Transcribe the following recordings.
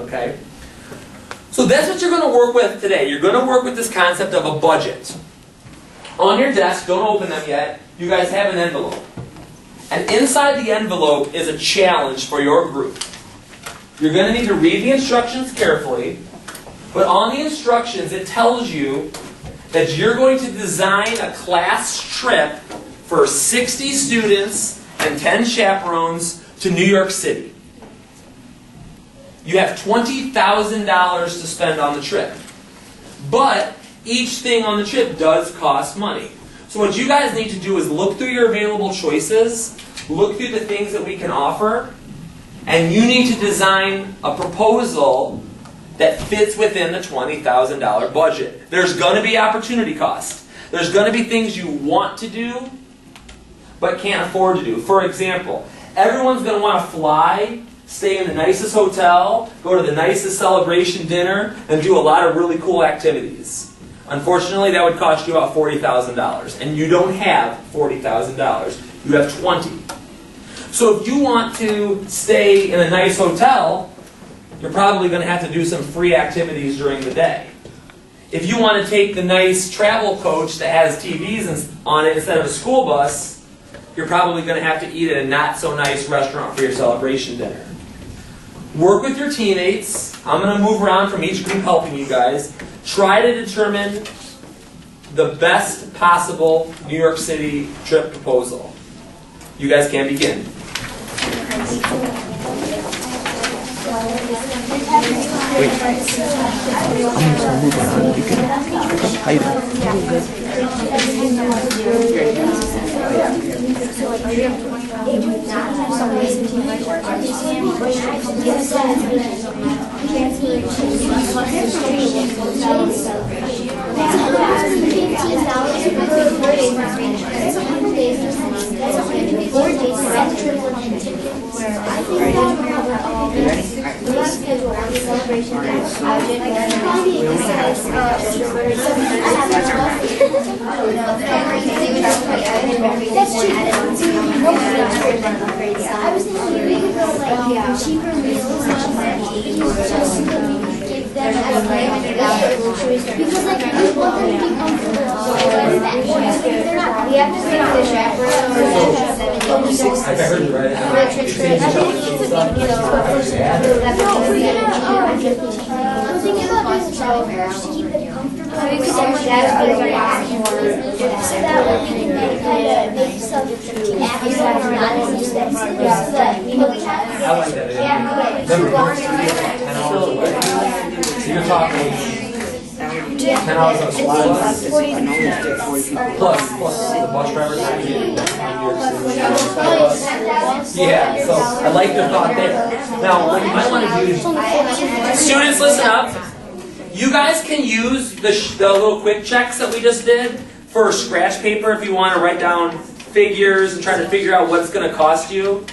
okay? So that's what you're going to work with today. You're going to work with this concept of a budget. On your desk, don't open them yet, you guys have an envelope. And inside the envelope is a challenge for your group. You're going to need to read the instructions carefully, but on the instructions it tells you that you're going to design a class trip for 60 students and 10 chaperones to New York City. You have $20,000 to spend on the trip. But each thing on the trip does cost money. So what you guys need to do is look through your available choices, look through the things that we can offer, and you need to design a proposal that fits within the $20,000 budget. There's going to be opportunity cost. There's going to be things you want to do, but can't afford to do. For example, everyone's going to want to fly, stay in the nicest hotel, go to the nicest celebration dinner, and do a lot of really cool activities. Unfortunately, that would cost you about $40,000, and you don't have $40,000. You have $20,000. So if you want to stay in a nice hotel, you're probably going to have to do some free activities during the day. If you want to take the nice travel coach that has TVs on it instead of a school bus, you're probably going to have to eat at a not-so-nice restaurant for your celebration dinner. Work with your teammates. I'm going to move around from each group helping you guys. Try to determine the best possible New York City trip proposal. You guys can begin. Wait. I'm going to move around. You can hide I was thinking we could go like cheaper meals because like we want them to be comfortable. We have to stay on the chaperone I heard you right. I like that. So you're talking 10 hours on a school bus? Plus the bus driver time. Yeah, so I like the thought there. Now, what you might want to do is, students, listen up. You guys can use the little quick checks that we just did for scratch paper if you want to write down figures and try to figure out what it's going to cost you.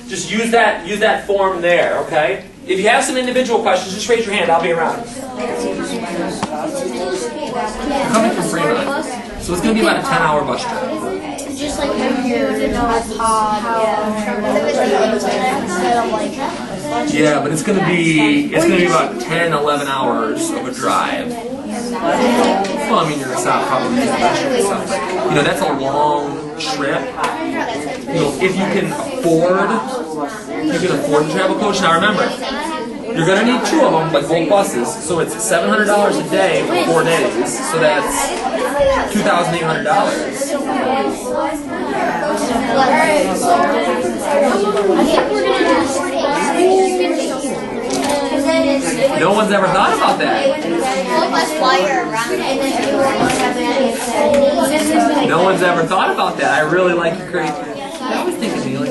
Just use that form there, okay? If you have some individual questions, just raise your hand. I'll be around. We're coming from Fremont, so it's going to be about a 10-hour bus trip. Just like Yeah, but it's going to be about 10, 11 hours of a drive. Well, I mean, you're going to stop probably in the and stuff, but that's a long trip. If you can afford the travel coach. Now remember, you're going to need 2 of them, like both buses. So it's $700 a day for 4 days. So that's $2,800. No one's ever thought about that. No one's ever thought about that. I really like your creativity. I was thinking, Neely.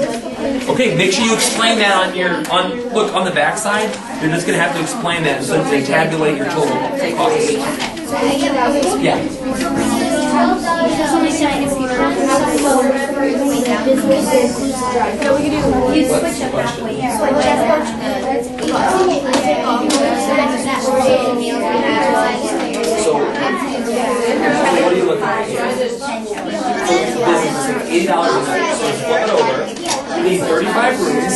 Okay, make sure you explain that on the back side. You're just going to have to explain that so they tabulate your total cost. Yeah. So, what are you looking at here? This is $80 a night, so flip it over. You need 35 rooms.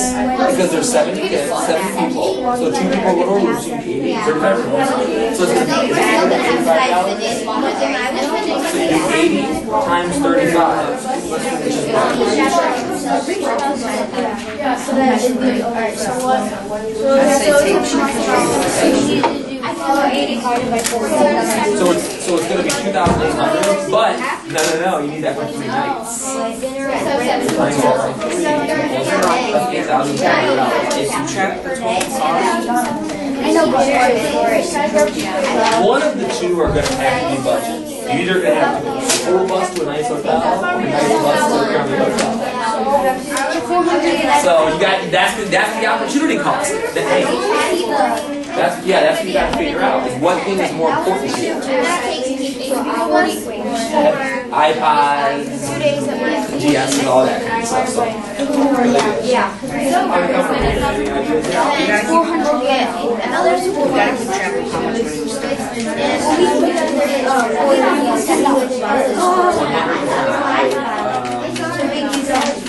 Because there's 70 kids, 70 people. So 2 people go to a room, so you need 80, 35 rooms. So it's going to be $35. So you do 80 times 35. Which is what? So it's going to be 2,800, but no, you need that for 3 nights. Times that by 3, that's $8,500. If you check the total cost, One of the two are going to have to be budget. You're either going to have to go school bus to a nice hotel, or a nice bus to a family hotel. So you got that's the opportunity cost. That's what you got to figure out. Is what thing is more important to you? iPods, GS, and all that kind of stuff. So,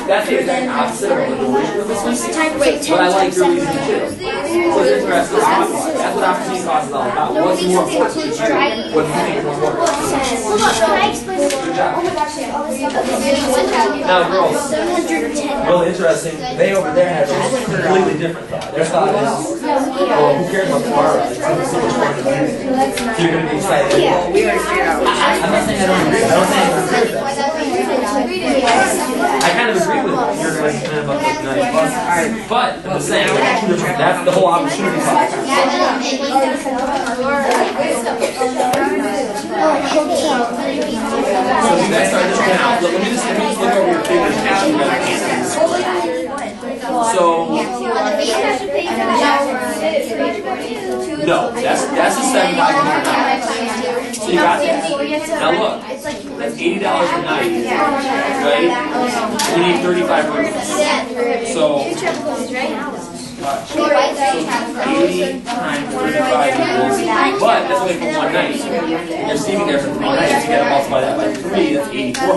that's the exact opposite of what the original was. But I like your reason too. So it's interesting. That's what opportunity cost is all about. What's more important to you? What do you think is more important? Good job. Now, girls, really interesting. They over there have a completely different thought. Their thought is, well, who cares about tomorrow? It's going to be so much fun to do. You're going to be excited. well, we already figured out. I'm not saying I don't agree. I don't think I agree with that. I kind of agree with you're going to spend about like 90 bucks. But I'm just saying, that's the whole opportunity cost. So you guys start this one out. Look, let me just look over your figures. So no, that's a $7,500. So you got that. Now look, that's $80 a night, right? You need 35 rooms. So 80 times 35 equals, but that's only for one night. You're sleeping there for 3 nights. You got to multiply that by 3. That's 84.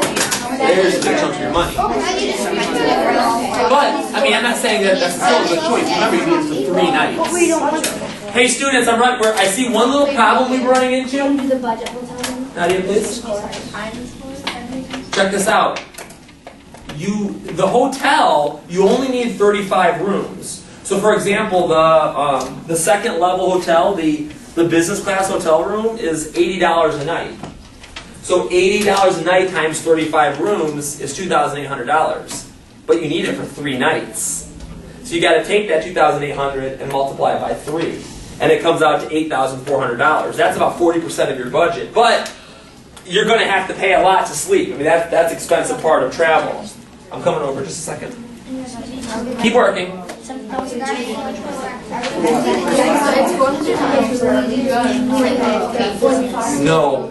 There's a big chunk of your money. But I mean, I'm not saying that that's still a good choice. Remember, you need it for 3 nights. Hey students, I see one little problem we're running into. Nadia, please. Check this out. The hotel, you only need 35 rooms. So for example, the second level hotel, the business class hotel room is $80 a night. So $80 a night times 35 rooms is $2,800. But you need it for 3 nights. So you got to take that $2,800 and multiply it by 3. And it comes out to $8,400. That's about 40% of your budget. But you're going to have to pay a lot to sleep. I mean, that's expensive part of travel. I'm coming over just a second. Keep working. No,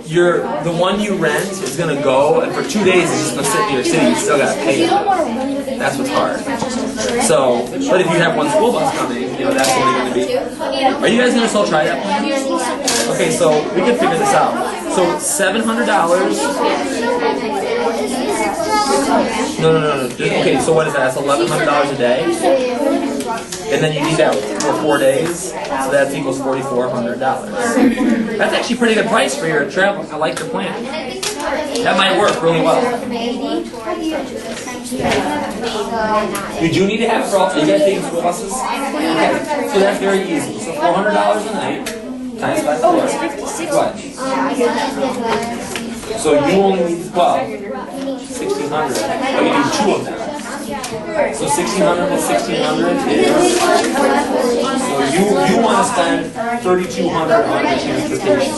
the one you rent is going to go, and for 2 days it's just going to sit in your city. You still got to pay it. That's what's hard. So, but if you have one school bus coming, that's only going to be. Are you guys going to still try that plan? Okay, so we can figure this out. So $700. No. Okay, so what is that? That's $1,100 a day, and then you need that for 4 days, so that equals $4,400. That's actually a pretty good price for your travel. I like your plan. That might work really well. You do need to have it for all. You guys taking school buses? Okay. So that's very easy. So $400 a night times by 4. What? So you only need 12. 1,600. But you need 2 of them. So 1,600 plus 1,600 is. So you want to spend 3,200 on the transportation.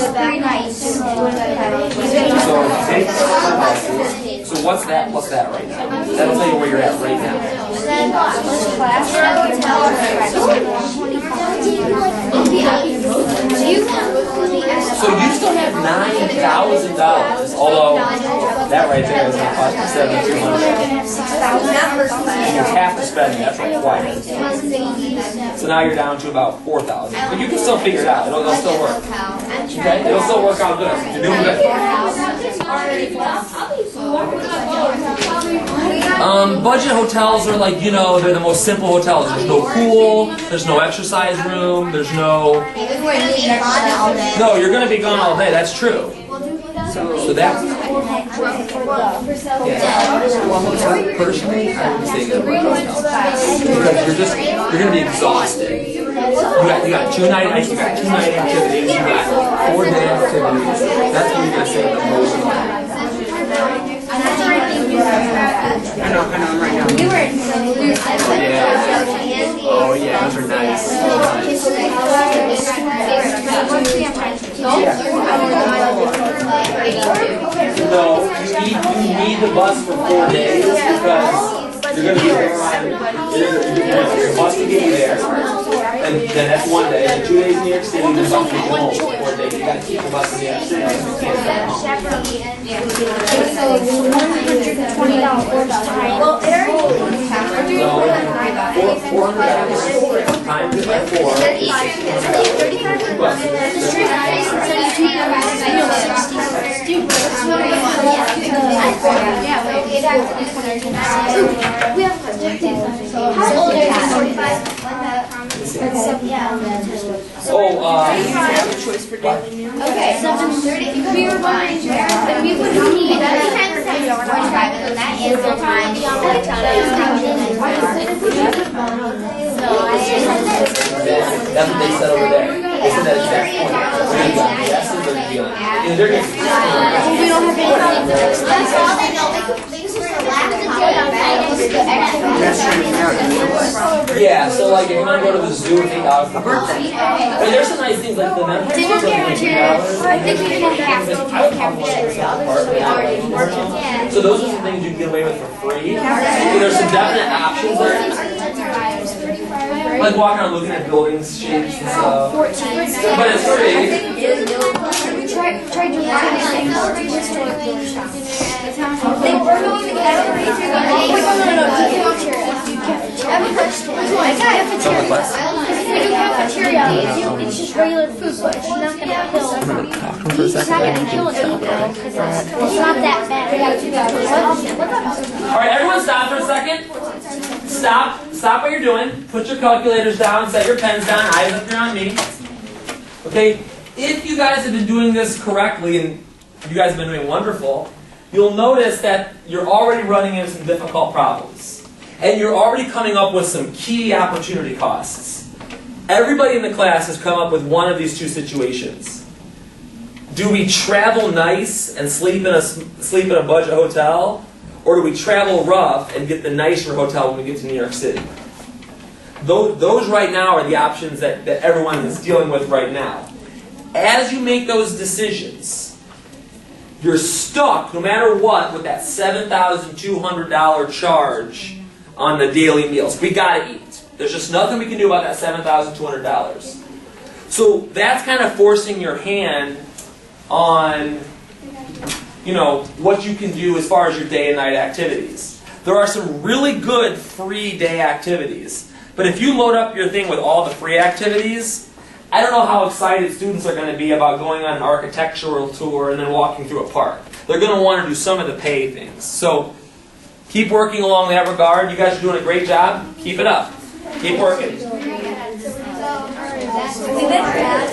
So what's that plus that right now? That'll tell you where you're at right now. So you still have $9,000, although that right there is going to cost you $7,200. You have to spend that's required. So now you're down to about $4,000, but you can still figure it out. It'll still work. Okay, it'll still work out good. You're doing good. Budget hotels are like, you know, they're the most simple hotels. There's no pool, there's no exercise room, there's no... No, you're going to be gone all day, that's true. So that's... Personally, I would say no. Because you're going to be exhausted. You got two-night activities, you got 4-day activities. That's what you're going to save the most money. I know, I'm right now. Oh yeah, those are nice. No, you need the bus for 4 days because you're going to be there on, your bus will get you there, and then that's 1 day, and 2 days in New York City, and then bus will get you home for 4 days. You got to keep the bus in New York City, you can't get home. So $120. Well, $400 times it by 4. Choice for daily meal. Okay, 7:30. We were wondering, and we would need that is the time. That's what they said over there. They said that exact point. We're going to be on yeses or going to be on. They're going to We don't have any. That's all they know. They just were Yeah, so like if you want to go to the zoo, it's $8 per person. And there's some nice things like the membership is like $8. I think we can have to. So those are some things you can get away with for free. So there's some definite options there. Like walking around looking at buildings, shapes and stuff. But it's free. Try doing that. They were going to get I have a question. Cafeteria. It's just regular food, but it's not going to kill. It's not going to kill us because it's not that bad. All right, everyone stop for a second. Stop what you're doing. Put your calculators down, set your pens down, eyes up here on me. Okay, if you guys have been doing this correctly, and you guys have been doing wonderful, you'll notice that you're already running into some difficult problems. And you're already coming up with some key opportunity costs. Everybody in the class has come up with one of these two situations. Do we travel nice and sleep in a budget hotel? Or do we travel rough and get the nicer hotel when we get to New York City? Those right now are the options that everyone is dealing with right now. As you make those decisions, you're stuck, no matter what, with that $7,200 charge on the daily meals. We gotta eat. There's just nothing we can do about that $7,200. So that's kind of forcing your hand on, you know, what you can do as far as your day and night activities. There are some really good free day activities. But if you load up your thing with all the free activities, I don't know how excited students are going to be about going on an architectural tour and then walking through a park. They're going to want to do some of the pay things. So keep working along that regard. You guys are doing a great job. Keep it up. Keep working.